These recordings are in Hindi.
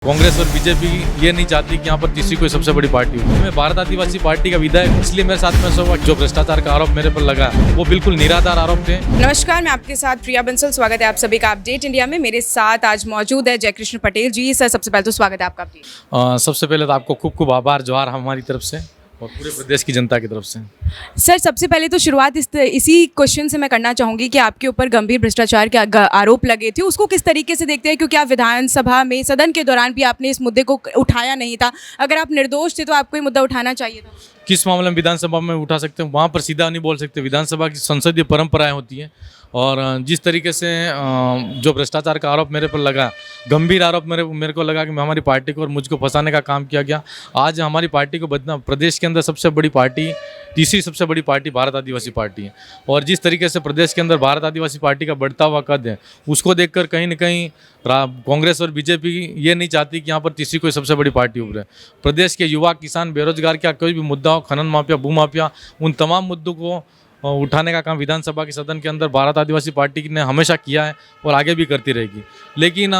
कांग्रेस और बीजेपी ये नहीं चाहती कि यहाँ पर तीसरी कोई सबसे बड़ी पार्टी हो। मैं भारत आदिवासी पार्टी का विधायक, इसलिए मेरे साथ में ऐसा हुआ जो भ्रष्टाचार का आरोप मेरे पर लगा वो बिल्कुल निराधार आरोप थे। नमस्कार, मैं आपके साथ प्रिया बंसल। स्वागत है आप सभी का अपडेट इंडिया में। मेरे साथ आज मौजूद है जयकृष्ण पटेल जी। सर, सबसे पहले तो स्वागत है आपका। सबसे पहले तो आपको खूब खूब आभार, जोहार हमारी तरफ से और पूरे प्रदेश की जनता की तरफ से। सर, सबसे पहले तो शुरुआत इसी क्वेश्चन से मैं करना चाहूँगी कि आपके ऊपर गंभीर भ्रष्टाचार के आरोप लगे थे, उसको किस तरीके से देखते हैं? क्योंकि आप विधानसभा में सदन के दौरान भी आपने इस मुद्दे को उठाया नहीं था। अगर आप निर्दोष थे तो आपको ये मुद्दा उठाना चाहिए था। किस मामले में विधानसभा में उठा सकते हैं, वहाँ पर सीधा नहीं बोल सकते। विधानसभा की संसदीय परंपराएं होती हैं और जिस तरीके से जो भ्रष्टाचार का आरोप मेरे पर लगा, गंभीर आरोप मेरे को लगा कि हमारी पार्टी को और मुझको फंसाने का काम किया गया। आज हमारी पार्टी को बदनाम, प्रदेश के अंदर सबसे बड़ी पार्टी, तीसरी सबसे बड़ी पार्टी भारत आदिवासी पार्टी है और जिस तरीके से प्रदेश के अंदर भारत आदिवासी पार्टी का बढ़ता हुआ कद है, उसको देखकर कहीं ना कहीं कांग्रेस और बीजेपी ये नहीं चाहती कि यहाँ पर तीसरी कोई सबसे बड़ी पार्टी उभरे। प्रदेश के युवा, किसान, बेरोजगार का कोई भी मुद्दा हो, खनन माफिया, भू माफिया, उन तमाम मुद्दों को उठाने का काम विधानसभा के सदन के अंदर भारत आदिवासी पार्टी ने हमेशा किया है और आगे भी करती रहेगी। लेकिन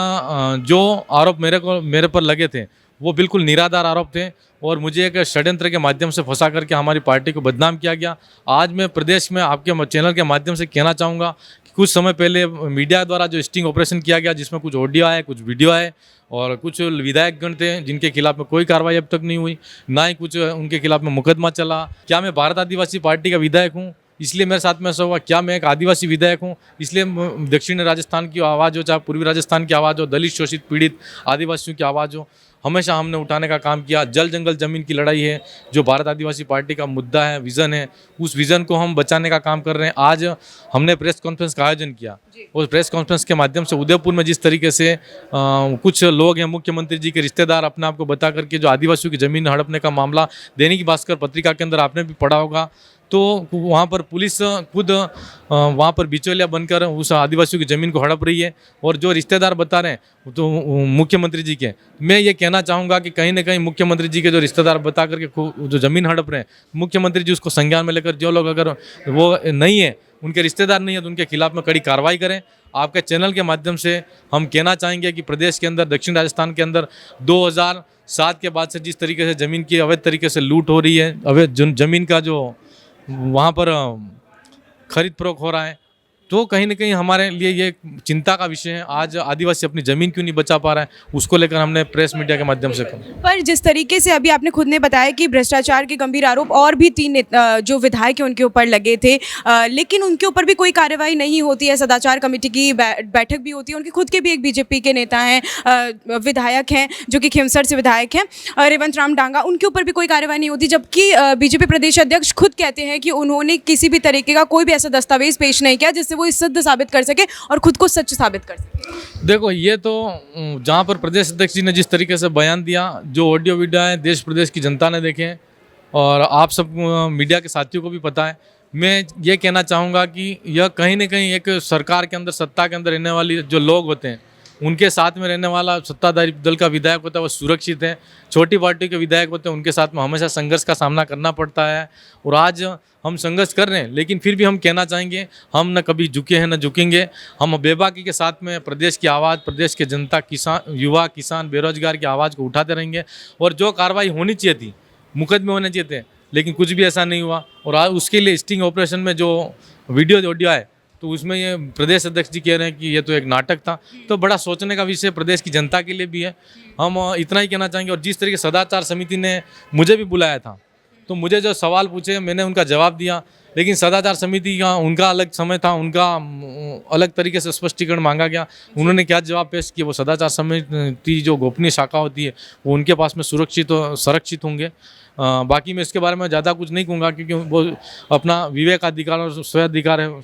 जो आरोप मेरे पर लगे थे वो बिल्कुल निराधार आरोप थे और मुझे एक षड्यंत्र के माध्यम से फंसा करके हमारी पार्टी को बदनाम किया गया। आज मैं प्रदेश में आपके चैनल के माध्यम से कहना चाहूँगा कि कुछ समय पहले मीडिया द्वारा जो स्टिंग ऑपरेशन किया गया, जिसमें कुछ ऑडियो आए, कुछ वीडियो आए और कुछ विधायकगण थे जिनके खिलाफ में कोई कार्रवाई अब तक नहीं हुई, ना ही कुछ उनके खिलाफ में मुकदमा चला। क्या मैं भारत आदिवासी पार्टी का विधायक हूँ इसलिए मेरे साथ में ऐसा हुआ? क्या मैं एक आदिवासी विधायक हूँ इसलिए दक्षिण राजस्थान की आवाज़ हो, चाहे पूर्वी राजस्थान की आवाज़ हो, दलित, शोषित, पीड़ित आदिवासियों की आवाज़ हो, हमेशा हमने उठाने का काम किया। जल जंगल ज़मीन की लड़ाई है जो भारत आदिवासी पार्टी का मुद्दा है, विज़न है, उस विज़न को हम बचाने का काम कर रहे हैं। आज हमने प्रेस कॉन्फ्रेंस का आयोजन किया। उस प्रेस कॉन्फ्रेंस के माध्यम से उदयपुर में जिस तरीके से कुछ लोग हैं, मुख्यमंत्री जी के रिश्तेदार, अपने आप को बता करके जो आदिवासियों की ज़मीन हड़पने का मामला दैनिक भास्कर पत्रिका के अंदर आपने भी पढ़ा होगा, तो वहाँ पर पुलिस खुद वहाँ पर बिचौलिया बनकर उस आदिवासियों की ज़मीन को हड़प रही है और जो रिश्तेदार बता रहे हैं तो मुख्यमंत्री जी के, मैं ये कहना चाहूँगा कि कहीं ना कहीं मुख्यमंत्री जी के जो रिश्तेदार बता करके जो ज़मीन हड़प रहे हैं, मुख्यमंत्री जी उसको संज्ञान में लेकर जो लोग अगर वो नहीं है, उनके रिश्तेदार नहीं है, तो उनके खिलाफ में कड़ी कार्रवाई करें। आपके चैनल के माध्यम से हम कहना चाहेंगे कि प्रदेश के अंदर, दक्षिण राजस्थान के अंदर 2007 के बाद से जिस तरीके से ज़मीन की अवैध तरीके से लूट हो रही है, अवैध ज़मीन का जो वहाँ पर खरीद फरोख्त हो रहा है, तो कहीं ना कहीं हमारे लिए ये चिंता का विषय है। आज आदिवासी अपनी ज़मीन क्यों नहीं बचा पा रहा है, उसको लेकर हमने प्रेस मीडिया के माध्यम से कहा। पर जिस तरीके से अभी आपने खुद ने बताया कि भ्रष्टाचार के गंभीर आरोप और भी 3 जो विधायक हैं उनके ऊपर लगे थे, लेकिन उनके ऊपर भी कोई कार्रवाई नहीं होती है। सदाचार कमेटी की बैठक भी होती है, उनके खुद के भी एक बीजेपी के नेता हैं, विधायक हैं जो कि खिमसर से विधायक हैं, रेवंत राम डांगा, उनके ऊपर भी कोई कार्रवाई नहीं होती। जबकि बीजेपी प्रदेश अध्यक्ष खुद कहते हैं कि उन्होंने किसी भी तरीके का कोई भी ऐसा दस्तावेज पेश नहीं किया जिससे वो इस सिद्ध साबित कर सके और खुद को सच साबित कर सके। देखो, ये तो जहाँ पर प्रदेश अध्यक्ष जी ने जिस तरीके से बयान दिया, जो ऑडियो वीडियो है, देश प्रदेश की जनता ने देखे और आप सब मीडिया के साथियों को भी पता है। मैं ये कहना चाहूँगा कि यह कहीं ना कहीं एक सरकार के अंदर, सत्ता के अंदर रहने वाली जो लोग होते हैं, उनके साथ में रहने वाला सत्ताधारी दल का विधायक होता है वो सुरक्षित है। छोटी पार्टी के विधायक होते हैं उनके साथ में हमेशा संघर्ष का सामना करना पड़ता है और आज हम संघर्ष कर रहे हैं, लेकिन फिर भी हम कहना चाहेंगे हम न कभी झुके हैं न झुकेंगे। हम बेबाकी के साथ में प्रदेश की आवाज़, प्रदेश के जनता, किसान, युवा, किसान, बेरोजगार की आवाज़ को उठाते रहेंगे और जो कार्रवाई होनी चाहिए थी, मुकदमे होने चाहिए थे, लेकिन कुछ भी ऐसा नहीं हुआ। और आज उसके लिए स्टिंग ऑपरेशन में जो वीडियो ऑडियो आए, तो उसमें ये प्रदेश अध्यक्ष जी कह रहे हैं कि ये तो एक नाटक था। तो बड़ा सोचने का विषय प्रदेश की जनता के लिए भी है। हम इतना ही कहना चाहेंगे। और जिस तरीके से सदाचार समिति ने मुझे भी बुलाया था, तो मुझे जो सवाल पूछे मैंने उनका जवाब दिया, लेकिन सदाचार समिति का उनका अलग समय था, उनका अलग तरीके से स्पष्टीकरण मांगा गया। उन्होंने क्या जवाब पेश किया, वो सदाचार समिति जो गोपनीय शाखा होती है वो उनके पास में सुरक्षित और संरक्षित होंगे। बाकी मैं इसके बारे में ज़्यादा कुछ नहीं कहूँगा क्योंकि वो अपना विवेक अधिकार और स्व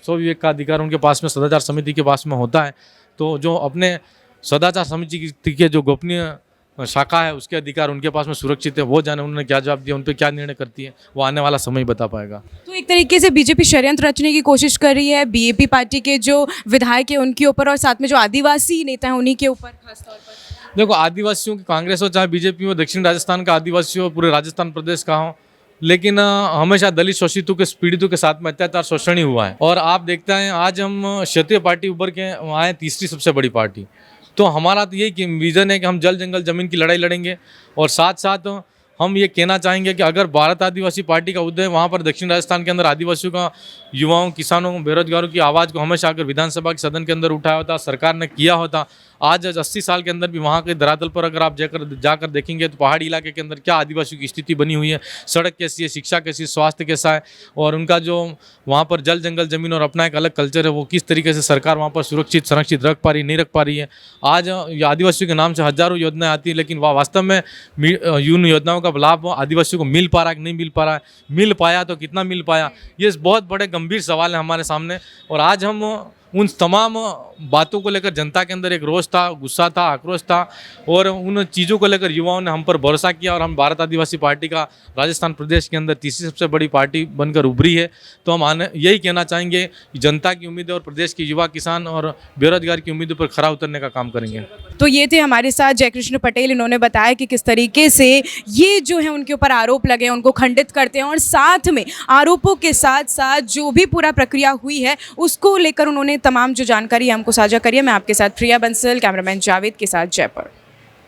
विवेक का अधिकार उनके पास में सदाचार समिति के पास में होता है। तो जो अपने सदाचार समिति के जो गोपनीय शाखा है उसके अधिकार उनके पास में सुरक्षित है, वो जाने उन्होंने क्या जवाब दिया, उन पर क्या निर्णय करती है, वो आने वाला समय ही बता पाएगा। तो एक तरीके से बीजेपी षड्यंत्र रचने की कोशिश कर रही है बीएपी पार्टी के जो विधायक हैं उनके ऊपर और साथ में जो आदिवासी नेता हैं उन्हीं के ऊपर खासतौर पर। देखो, आदिवासियों की कांग्रेस हो चाहे बीजेपी हो, दक्षिण राजस्थान का आदिवासी हो, पूरे राजस्थान प्रदेश का हो, लेकिन हमेशा दलित, शोषितों के, पीड़ितों के साथ में अत्याचार, शोषण ही हुआ है। और आप देखते हैं आज हम क्षेत्रीय पार्टी उभर के आए तीसरी सबसे बड़ी पार्टी, तो हमारा तो यही विज़न है कि हम जल जंगल ज़मीन की लड़ाई लड़ेंगे और साथ साथ हम ये कहना चाहेंगे कि अगर भारत आदिवासी पार्टी का उदय वहाँ पर दक्षिण राजस्थान के अंदर आदिवासियों का, युवाओं, किसानों, बेरोजगारों की आवाज़ को हमेशा अगर विधानसभा के सदन के अंदर उठाया होता, सरकार ने किया होता, आज 80 साल के अंदर भी वहाँ के धरातल पर अगर आप जाकर देखेंगे तो पहाड़ी इलाके के अंदर क्या आदिवासियों की स्थिति बनी हुई है, सड़क कैसी है, शिक्षा कैसी है, स्वास्थ्य कैसा है, और उनका जो वहाँ पर जल जंगल ज़मीन और अपना एक अलग कल्चर है, वो किस तरीके से सरकार वहाँ पर सुरक्षित संरक्षित रख पा रही, नहीं रख पा रही है। आज ये आदिवासियों के नाम से हज़ारों योजनाएं आती हैं, लेकिन वास्तव में इन योजनाओं का लाभ आदिवासियों को मिल पा रहा है कि नहीं मिल पा रहा है, मिल पाया तो कितना मिल पाया, ये बहुत बड़े गंभीर सवाल है हमारे सामने। और आज हम उन तमाम बातों को लेकर जनता के अंदर एक रोष था, गुस्सा था, आक्रोश था, और उन चीज़ों को लेकर युवाओं ने हम पर भरोसा किया और हम भारत आदिवासी पार्टी का राजस्थान प्रदेश के अंदर तीसरी सबसे बड़ी पार्टी बनकर उभरी है। तो हम यही कहना चाहेंगे कि जनता की उम्मीदें और प्रदेश के युवा, किसान और बेरोजगार की उम्मीदों पर खरा उतरने का काम करेंगे। तो ये थे हमारे साथ जयकृष्ण पटेल। इन्होंने बताया कि किस तरीके से ये जो है उनके ऊपर आरोप लगे हैं उनको खंडित करते हैं, और साथ में आरोपों के साथ साथ जो भी पूरा प्रक्रिया हुई है उसको लेकर उन्होंने तमाम जो जानकारी हमको साझा करी है। मैं आपके साथ प्रिया बंसल, कैमरामैन जावेद के साथ, जयपुर।